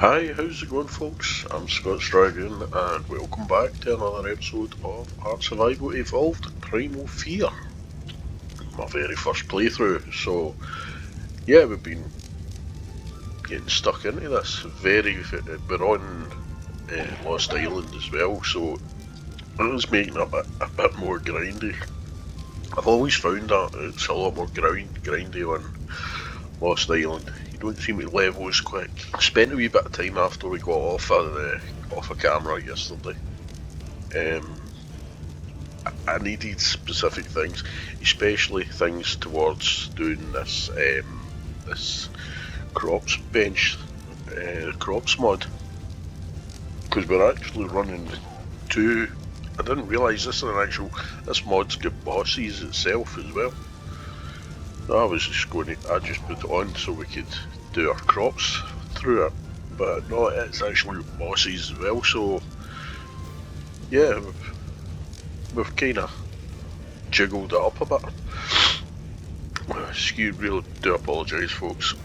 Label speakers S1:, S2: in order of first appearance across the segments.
S1: Hi, how's it going folks? I'm Scott's Dragon and welcome back to another episode of Art Survival Evolved Primal Fear. My very first playthrough, so yeah, we've been getting stuck into this. We're on Lost Island as well, so it was making a bit more grindy. I've always found that it's a lot more grindy on Lost Island. You don't seem to level as quick. I spent a wee bit of time after we got off of camera yesterday. I needed specific things, especially things towards doing this this crops bench, crops mod, because we're actually running two. I didn't realise this mod's got bosses itself as well. I just put it on so we could do our crops through it, but no, it's actually bosses as well. So yeah, we've kind of jiggled it up a bit. Really do apologise, folks.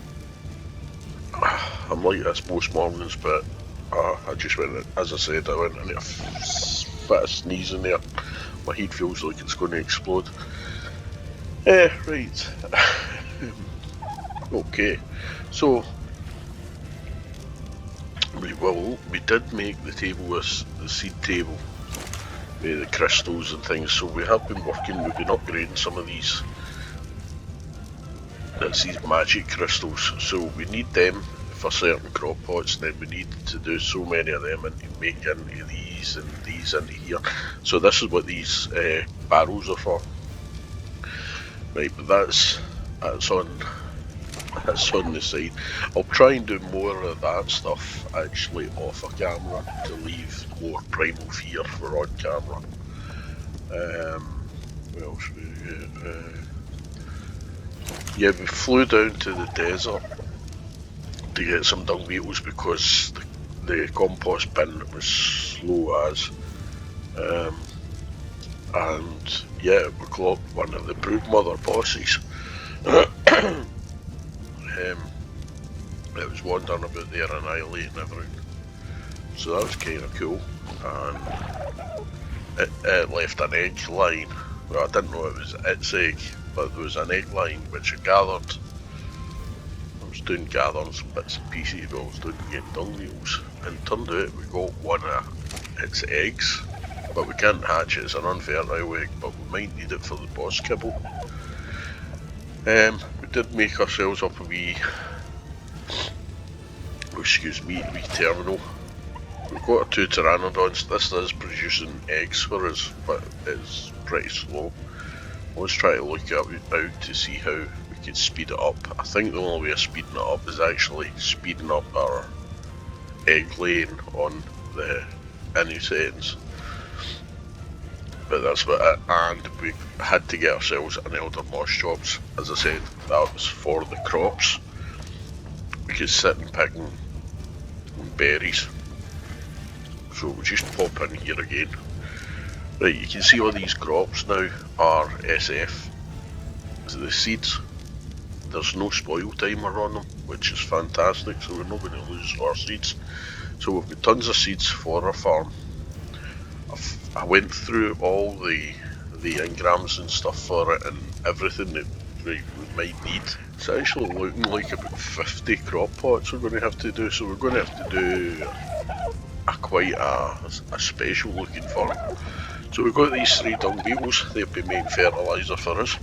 S1: I'm like this most mornings, but I just went, as I said, I went into a fit of sneezing there. My head feels like it's going to explode. Right. Okay, so we did make the seed table with the crystals and things, so we have been working, we've been upgrading some of these. That's these magic crystals, so we need them for certain crop pots, and then we need to do so many of them and make into these and these into here. So this is what these barrels are for. Right, but that's on the side. I'll try and do more of that stuff actually off a camera to leave more Primal Fear for on camera. What else we get? Yeah, we flew down to the desert to get some dung beetles because the compost bin was slow as. And yeah, we clocked one of the broodmother bosses. It was wandering about there annihilating everything. So that was kind of cool. And it left an egg line. Well, I didn't know it was its egg, but there was an egg line which I gathered. I was doing gathering some bits and pieces, but I was doing getting dung beetles. And it turned out we got one of its eggs, but we can't hatch it. It's an unfertile egg, but we might need it for the boss kibble. We did make ourselves up a wee terminal. We've got our two pteranodons. This is producing eggs for us, but it's pretty slow. Let's try to look it out to see how we can speed it up. I think the only way of speeding it up is actually speeding up our egg laying on the innie settings. But that's about it, and we had to get ourselves an elder moss chops. As I said, that was for the crops. We could sit and pick berries. So we'll just pop in here again. Right, you can see all these crops now are SF. So the seeds, there's no spoil timer on them, which is fantastic, so we're not going to lose our seeds. So we've got tons of seeds for our farm. I went through all the engrams and stuff for it and everything that we might need. It's actually looking like about 50 crop pots we're going to have to do, so we're going to have to do quite a special looking farm. So we've got these 3 dung beetles, they've been making fertiliser for us.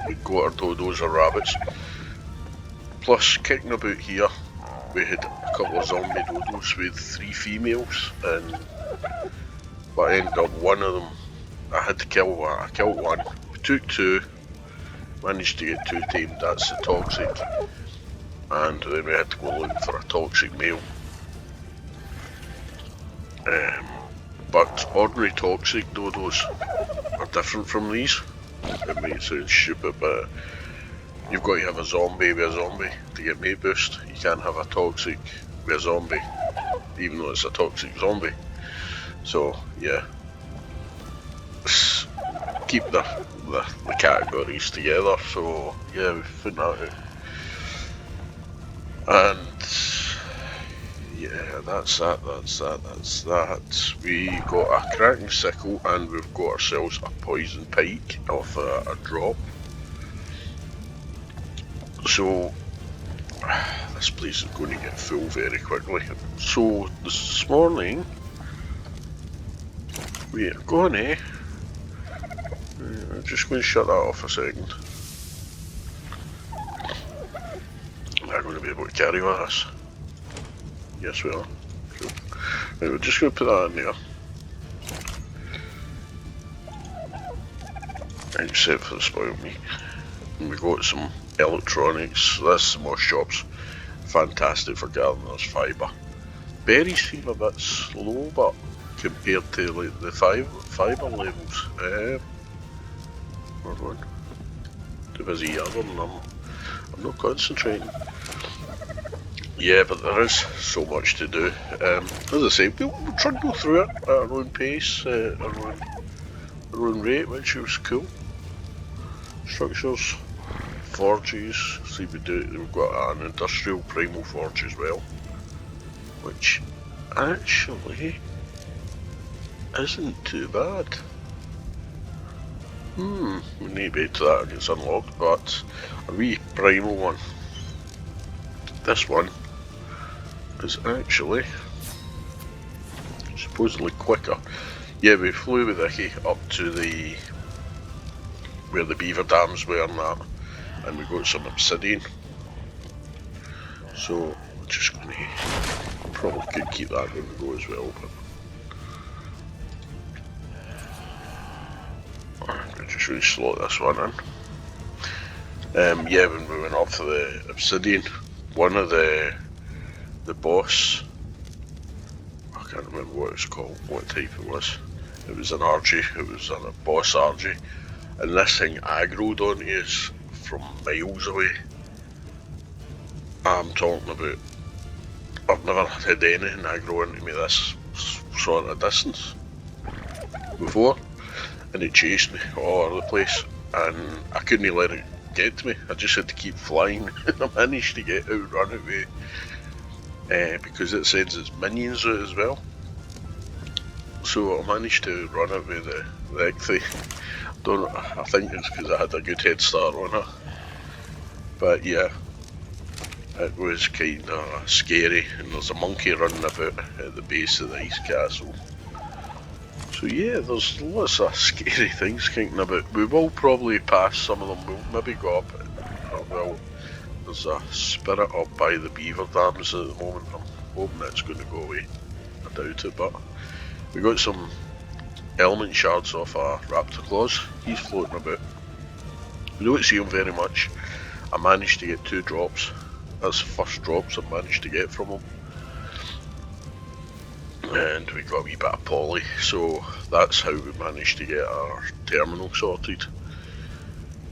S1: We've got our dodos or rabbits. Plus, kicking about here, we had a couple of zombie dodos with 3 females, and but I ended up one of them, I had to kill one. I killed one, we took 2, managed to get 2 tamed, that's the toxic, and then we had to go looking for a toxic male. But ordinary toxic dodos are different from these. It may sound stupid, but you've got to have a zombie with a zombie to get mate boost. You can't have a toxic with a zombie, even though it's a toxic zombie. So yeah, keep the categories together. So yeah, we found that out. And Yeah, that's that. We got a cracking sickle and we've got ourselves a poison pike off a drop. So this place is going to get full very quickly. So this morning we are going to... I'm just going to shut that off a second. Am I going to be able to carry with us? Yes we are. Cool. Right, we're just going to put that in there. Except for the spoiled meat. And we got some electronics. This is more shops. Fantastic for gathering this fibre. Berries seem a bit slow, but compared to like the fibre levels, we're going too busy yabbering. I'm not concentrating. Yeah, but there is so much to do. As I say, we'll try and go through it at our own pace, our own rate, which was cool. Structures, forges. See, we've got an industrial primal forge as well, which actually isn't too bad. We need to wait till that gets unlocked, but a wee primal one. This one is actually supposedly quicker. Yeah, we flew with Icky up to where the beaver dams were and that, and we got some obsidian. So we're just going to probably could keep that when we go as well. But we'll just really slot this one in. Yeah, when we went up for the obsidian, one of the boss, I can't remember what it was called, what type it was. It was an RG, it was a boss RG. And this thing aggroed on us from miles away. I'm talking about, I've never had anything aggro into me this sort of distance before. And it chased me all over the place. And I couldn't let it get to me. I just had to keep flying. I managed to outrun it with, because it sends its minions out as well. So I managed to run it with the Ecthy. I think it's because I had a good head start on her. But yeah, it was kind of scary, and there's a monkey running about at the base of the ice castle. So yeah, there's lots of scary things kicking about. We will probably pass some of them, we'll maybe go up. There's a spirit up by the beaver dams at the moment. I'm hoping that's going to go away. I doubt it, but we got some element shards off a raptor claws. He's floating about. We don't see him very much. I managed to get 2 drops. That's the first drops I managed to get from him. And we got a wee bit of poly, so that's how we managed to get our terminal sorted.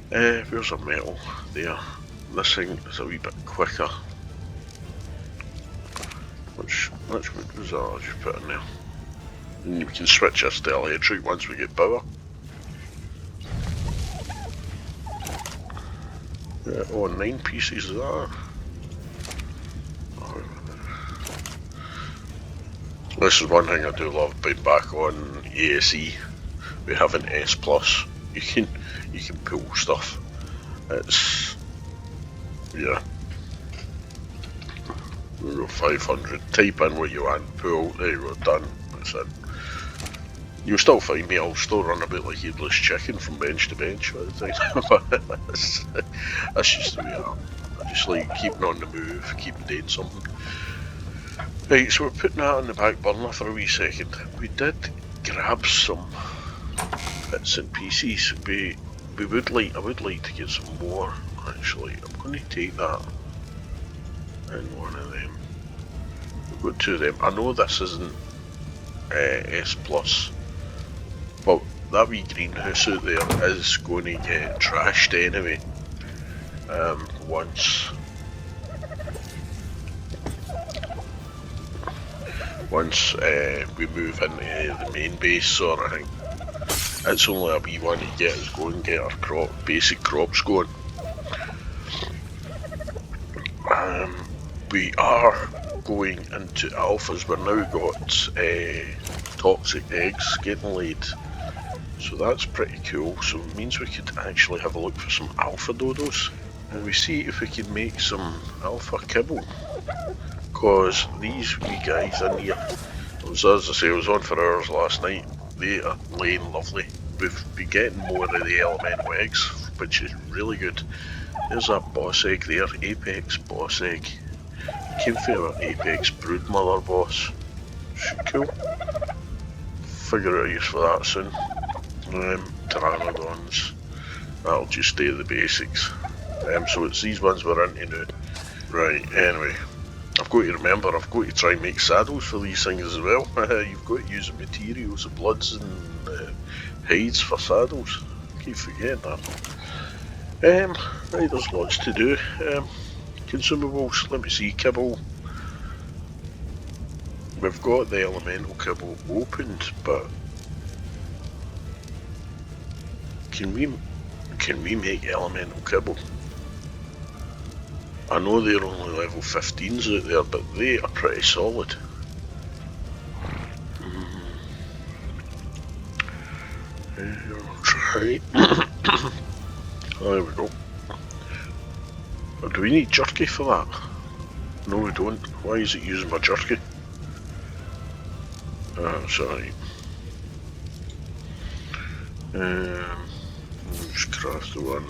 S1: Where's our metal? There. This thing is a wee bit quicker. Which one was that I just put in there? And we can switch this to electric once we get power. Oh, 9 pieces of that. This is one thing I do love being back on ASE. We have an S+. You can pull stuff. It's, yeah. We go 500. Type in what you want, pull. There you go, done. That's it. You'll still find me. I'll still run about like headless chicken from bench to bench all the time. That's just the way I am. I just like keeping on the move, keeping doing something. Right, so we're putting that on the back burner for a wee second. We did grab some bits and pieces. I would like to get some more. Actually, I'm going to take that in one of them. We've got 2 of them. I know this isn't S+, but that wee greenhouse out there is going to get trashed anyway. Once we move into the main base sort of thing. It's only a wee one to get us going, get our basic crops going. We are going into alphas. We're now got toxic eggs getting laid. So that's pretty cool. So it means we could actually have a look for some alpha dodos. And we see if we can make some alpha kibble. Cause these wee guys in here, as I say, I was on for hours last night. They are laying lovely. We've been getting more of the elemental eggs, which is really good. There's that boss egg there, Apex boss egg. Came from our Apex broodmother boss. Cool. Figure out a use for that soon. Pteranodons. That'll just stay the basics. So it's these ones we're into now. Right, anyway. I've got to remember, I've got to try and make saddles for these things as well. You've got to use the materials, the bloods and hides for saddles. I keep forgetting that. Right, there's lots to do. Consumables, let me see, kibble. We've got the elemental kibble opened, but can we make elemental kibble? I know they're only level 15s out there, but they are pretty solid. Try. There we go. Do we need jerky for that? No, we don't. Why is it using my jerky? Sorry. Just craft the one.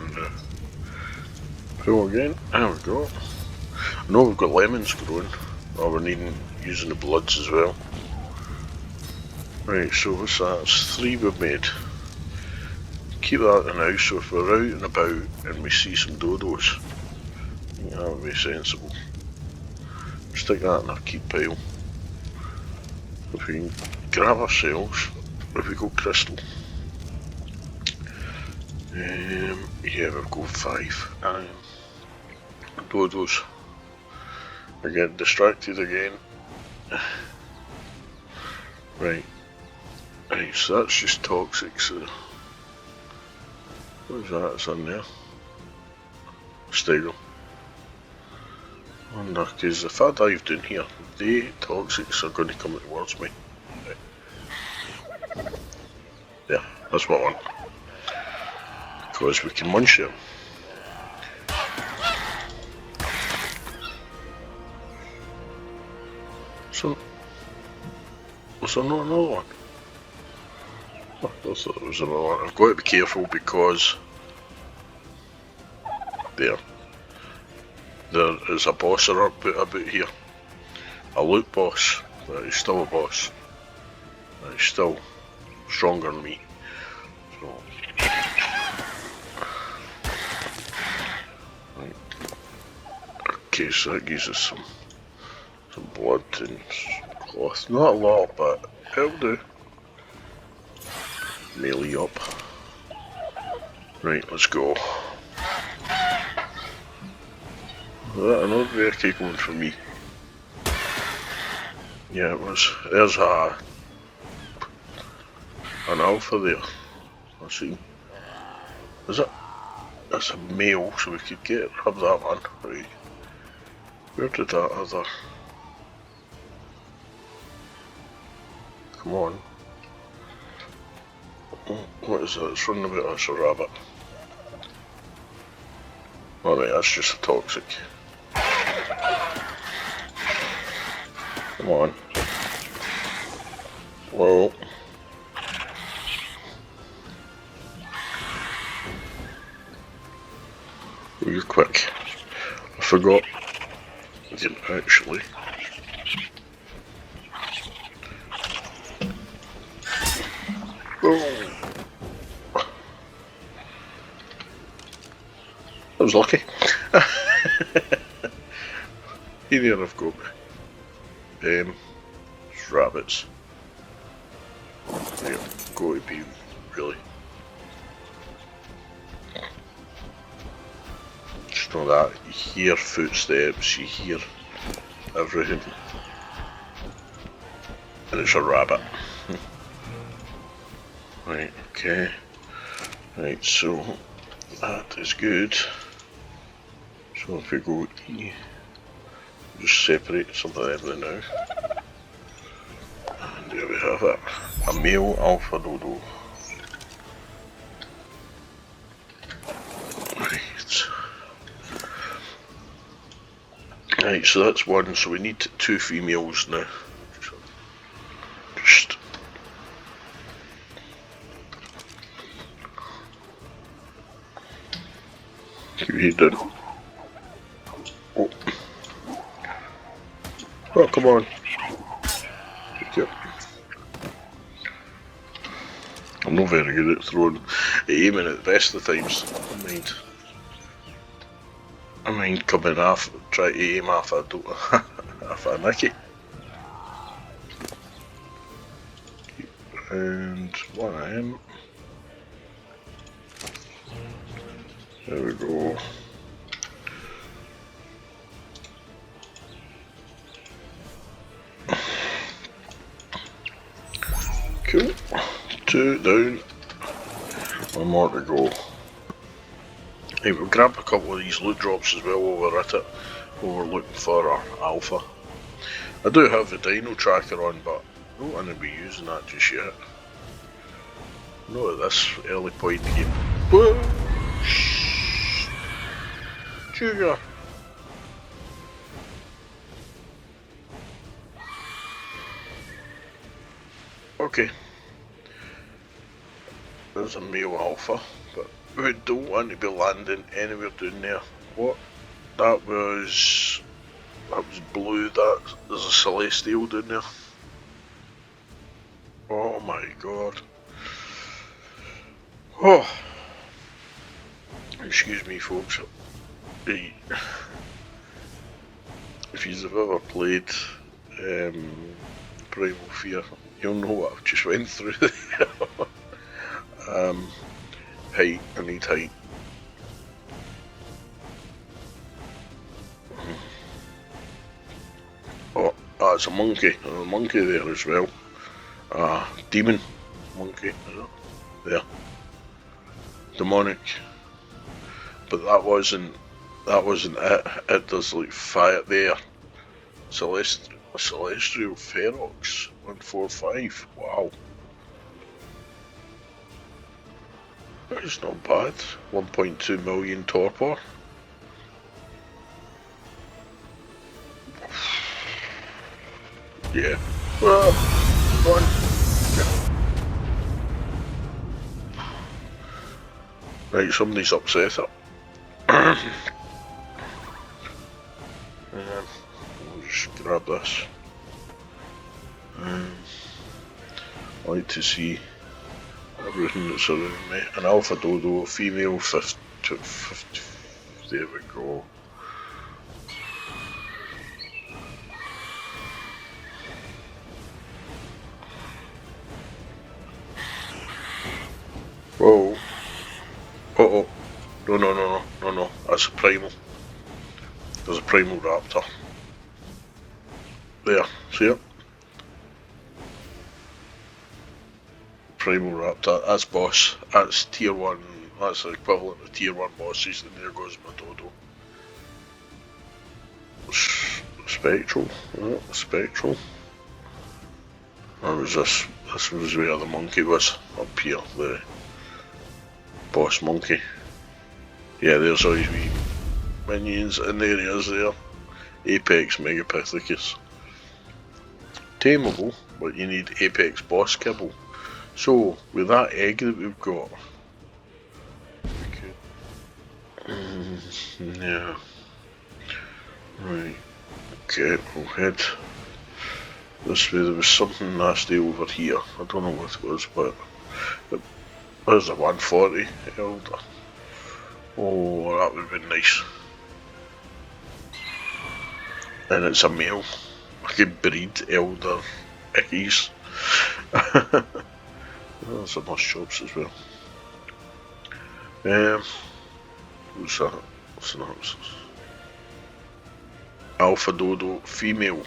S1: Go again. There we go. I know we've got lemons growing. Oh, we're using the bloods as well. Right, so what's that? It's 3 we've made. Keep that in the house, so if we're out and about and we see some dodos, I think that would be sensible. Stick that in our keep pile. If we can grab ourselves, if we go crystal. Yeah, we'll go 5. Dodos. We're getting distracted again. Right. Right, so that's just toxic, so... What is that? It's in there. Stego. Wonder, because if I dive down here, the toxics are going to come towards me. Right. Yeah, that's what I want. Because we can munch them. So, was there not another one? Oh, I thought there was another one. I've got to be careful because there is a boss about here. A loot boss. That is still a boss. That is still stronger than me. So, right. Okay, so that gives us some blood and cloth. Not a lot, but it'll do. Melee up. Right, let's go. Another rare coming from me. Yeah, it was. There's an alpha there. Let's see. Is it? That's a male, so we could have that one. Right. Where did that other... Come on. What is that? It's running about us, a rabbit. Alright, that's just a toxic. Come on. Whoa. You're quick. I forgot. I didn't actually. Oh. That was lucky. Here I've got it's rabbits. They're going to be really. Just know that you hear footsteps, you hear everything, and it's a rabbit. Right, okay. Right, so that is good. So if we go Just separate some of them now. And there we have it. A male alpha dodo. Right, so that's one, so we need 2 females now. Just keep your head down. Oh, come on. Yep. I'm not very good at throwing, aiming at the best of the times. I mind coming off, try to aim off a Nicky. And one I am. There we go. Cool. 2 down. 1 more to go. Hey, we'll grab a couple of these loot drops as well while we're at it. While we're looking for our alpha. I do have the dino tracker on, but I don't want to be using that just yet. Not at this early point in the game. Whoa! Sugar! Okay. There's a male alpha, but we don't want to be landing anywhere down there. What? That was blue. There's a celestial down there. Oh my god. Oh. Excuse me, folks. If you've ever played Primal Fear, you'll know what I've just went through there. Height, I need height. Oh, that's a monkey. There's a monkey there as well. Demon monkey. There. Demonic. But that wasn't it. It does like fire there. Celestial Ferox 145. Wow. That is not bad. 1.2 million torpor. Yeah. One. Right, somebody's upset it. We'll just grab this. I like to see everything that's around me. An alpha dodo, female 50. There we go. Whoa. Uh-oh. No. That's a primal. There's a primal raptor. There. See it? Primal raptor. That's boss. That's tier 1. That's the equivalent of tier 1 bosses. And there goes my dodo. Spectral. Spectral. Or was this? This was where the monkey was. Up here. The boss monkey. Yeah, there's all these wee minions, and there he is there. Apex Megapithecus. Tameable, but you need Apex boss kibble. So, with that egg that we've got, we could... yeah. Right. Okay, we'll head this way. There was something nasty over here. I don't know what it was, but there's a 140 elder. Oh, that would have been nice. And it's a male. I could breed elder ickies. There's some more shops as well. What's that? What's that? Alpha dodo female.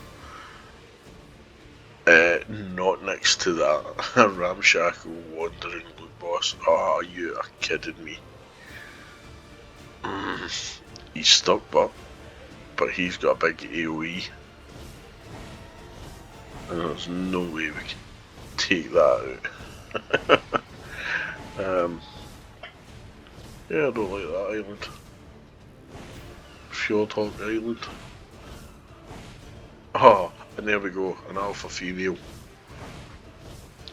S1: Not next to that ramshackle wandering loot boss. Ah, you are kidding me. He's stuck, but but he's got a big AoE, and there's no way we can take that out. Yeah, I don't like that island. Fjordhawk Island. Oh, and there we go, an alpha female.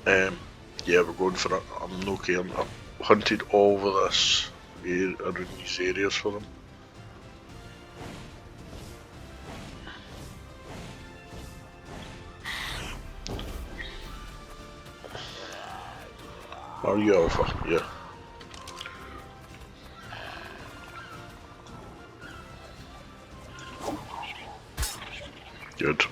S1: Yeah, we're going for it. I'm no caring. I've hunted all over this around these areas for them. Are you alpha? Yeah. Good.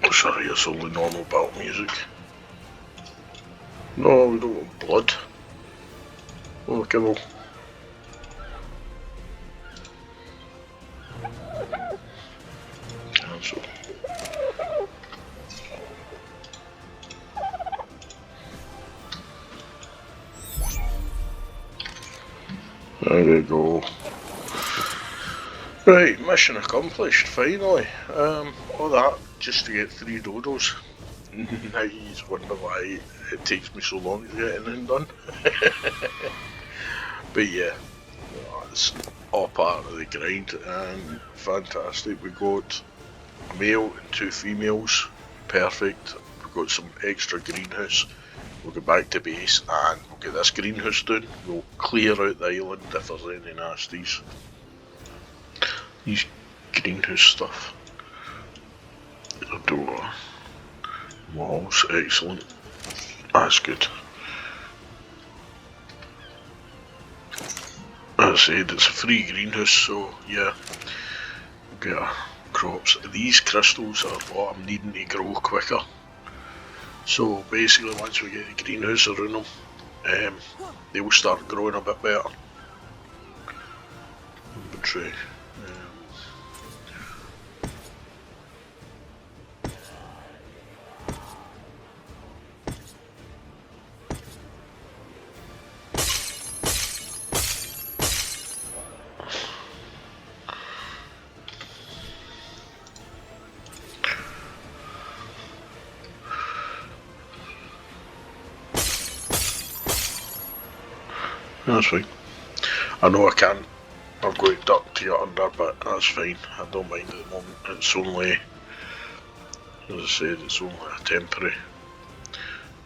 S1: Oh, sorry, it's only normal battle music. No, we don't want blood. Oh, kibble. Cancel. There we go. Right, mission accomplished, finally. All that just to get 3 dodos. Now you wonder why it takes me so long to get anything done. But yeah, it's all part of the grind, and fantastic. We got a male and 2 females, perfect. We've got some extra greenhouse. We'll go back to base and we'll get this greenhouse done. We'll clear out the island if there's any nasties. These greenhouse stuff. The door. Walls, excellent. That's good. As I said, it's a free greenhouse, so yeah. We'll get our crops. These crystals are what I'm needing to grow quicker. So basically, once we get the greenhouse around them, they will start growing a bit better. Inventory. That's fine. I know I can't. I've got to duck to get under, but that's fine. I don't mind at the moment. It's only, as I said, it's only a temporary.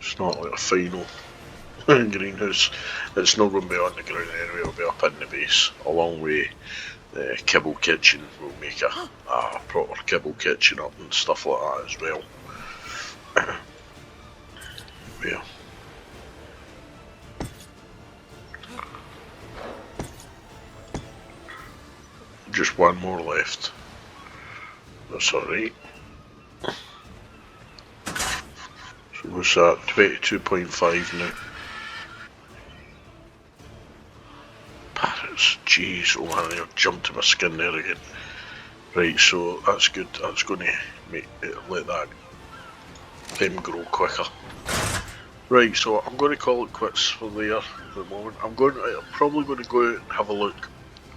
S1: It's not like a final greenhouse. It's not going to be on the ground anyway. It'll be up in the base, along with the kibble kitchen. We'll make a proper kibble kitchen up and stuff like that as well. Yeah. Just one more left. That's alright. So what's that? 22.5 now. Parrots, jeez, oh man, they jumped to my skin there again. Right, so that's good. That's going to make it, let them grow quicker. Right, so I'm going to call it quits for there at the moment. I'm probably going to go out and have a look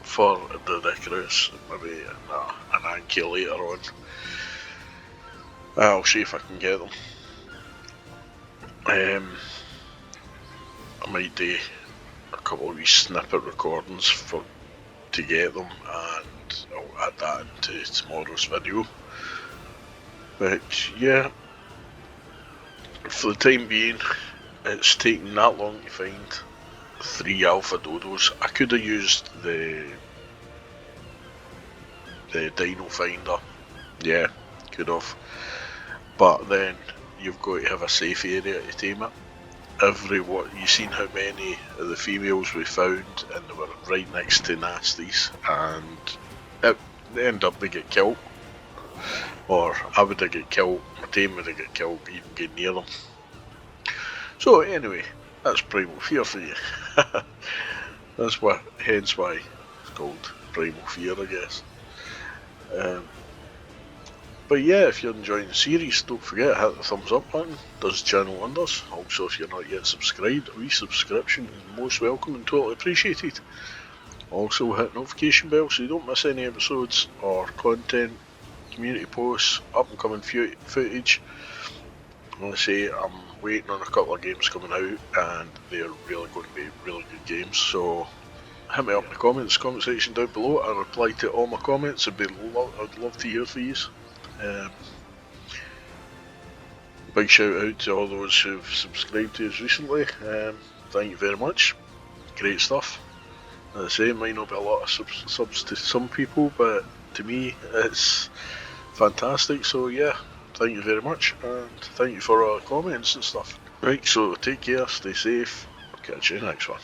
S1: for the Icarus, maybe an Anki later on. I'll see if I can get them. I might do a couple of wee snippet recordings to get them, and I'll add that into tomorrow's video. But yeah, for the time being, it's taken that long to find 3 alpha dodos. I could have used the dino finder, yeah, could have, but then you've got to have a safe area to tame it. You've seen how many of the females we found, and they were right next to nasties, and they end up they get killed, or I would have get killed, my Tame would have get killed even getting near them. So anyway, that's Primal Fear for you. Hence why it's called Primal Fear, I guess. But yeah, if you're enjoying the series, don't forget to hit the thumbs up button. Does the channel wonders. Also, if you're not yet subscribed, a wee subscription is most welcome and totally appreciated. Also, hit notification bell so you don't miss any episodes or content, community posts, up and coming footage. I want to say I'm waiting on a couple of games coming out, and they're really going to be really good games. So hit me up in the comment section down below. I reply to all my comments. I'd love to hear from you. Big shout out to all those who've subscribed to us recently. Thank you very much. Great stuff. As I say, it might not be a lot of subs to some people, but to me it's fantastic. So yeah, thank you very much, and thank you for all the comments and stuff. Right, so take care, stay safe. I'll catch you next one.